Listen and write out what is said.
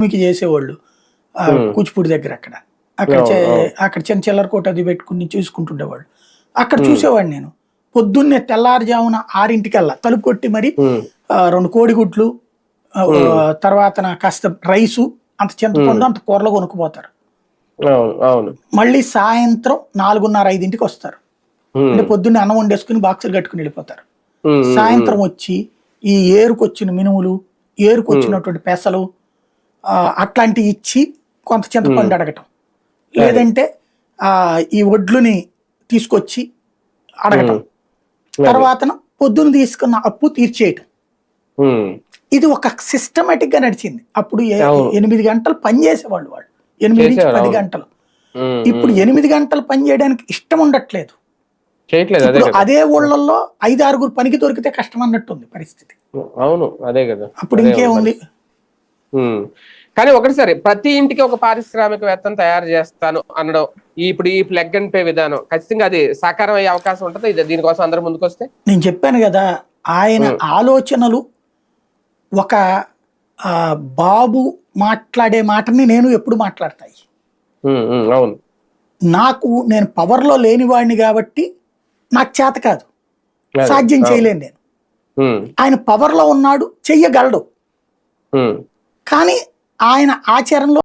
మీకు చేసేవాళ్ళు కూచిపూడి దగ్గర అక్కడ అక్కడ చిన్న చిల్లర కోట అది పెట్టుకుని చూసుకుంటుండేవాళ్ళు. అక్కడ చూసేవాడిని నేను. పొద్దున్నే తెల్లారుజామున 6ంటికల్లా తలుపు కొట్టి మరి 2 కోడిగుడ్లు, తర్వాత కాస్త రైసు, అంత చింతపండు, అంత కూరలో కొనుక్కుపోతారు. మళ్ళీ సాయంత్రం 4:30-5ంటికి వస్తారు. అంటే పొద్దున్నే అన్నం వండేసుకుని బాక్సులు కట్టుకుని వెళ్ళిపోతారు. సాయంత్రం వచ్చి ఈ ఏరుకొచ్చిన మినుములు, ఏరుకొచ్చినటువంటి పెసలు అట్లాంటివి ఇచ్చి కొంత చింతపండు అడగటం, లేదంటే ఈ వడ్లుని తీసుకొచ్చి అడగటం, తర్వాత పొద్దున్న తీసుకున్న అప్పు తీర్చేయటం. ఇది ఒక సిస్టమేటిక్ గా నడిచింది. అప్పుడు 8 గంటలు పని చేసేవాళ్ళు వాళ్ళు, 8 నుంచి 10 గంటలు. ఇప్పుడు 8 గంటలు పని చేయడానికి ఇష్టం ఉండట్లేదు. అదే ఊళ్ళల్లో 5-6 పనికి దొరికితే కష్టం అన్నట్టుంది పరిస్థితి. అవును, అదే కదా. అప్పుడు ఇంకేముంది. కానీ ఒకటిసారి ప్రతి ఇంటికి ఒక పారిశ్రామికవేత్తను తయారు చేస్తాను అనడం, ఇప్పుడు ఈ ప్లగ్ అండ్ పే విధానం ఖచ్చితంగా అది సాకారం అయ్యే అవకాశం ఉంటుంది. దీనికోసం అందరూ ముందుకు వస్తే. నేను చెప్పాను కదా, ఆయన ఆలోచనలు ఒక బాబు మాట్లాడే మాటని నేను ఎప్పుడు మాట్లాడతాయి. అవును, నేను పవర్లో లేనివాడిని కాబట్టి నాకు చేత కాదు, సాధ్యం చేయలేను నేను. ఆయన పవర్లో ఉన్నాడు, చెయ్యగలడు. కానీ ఆయన ఆచరణలో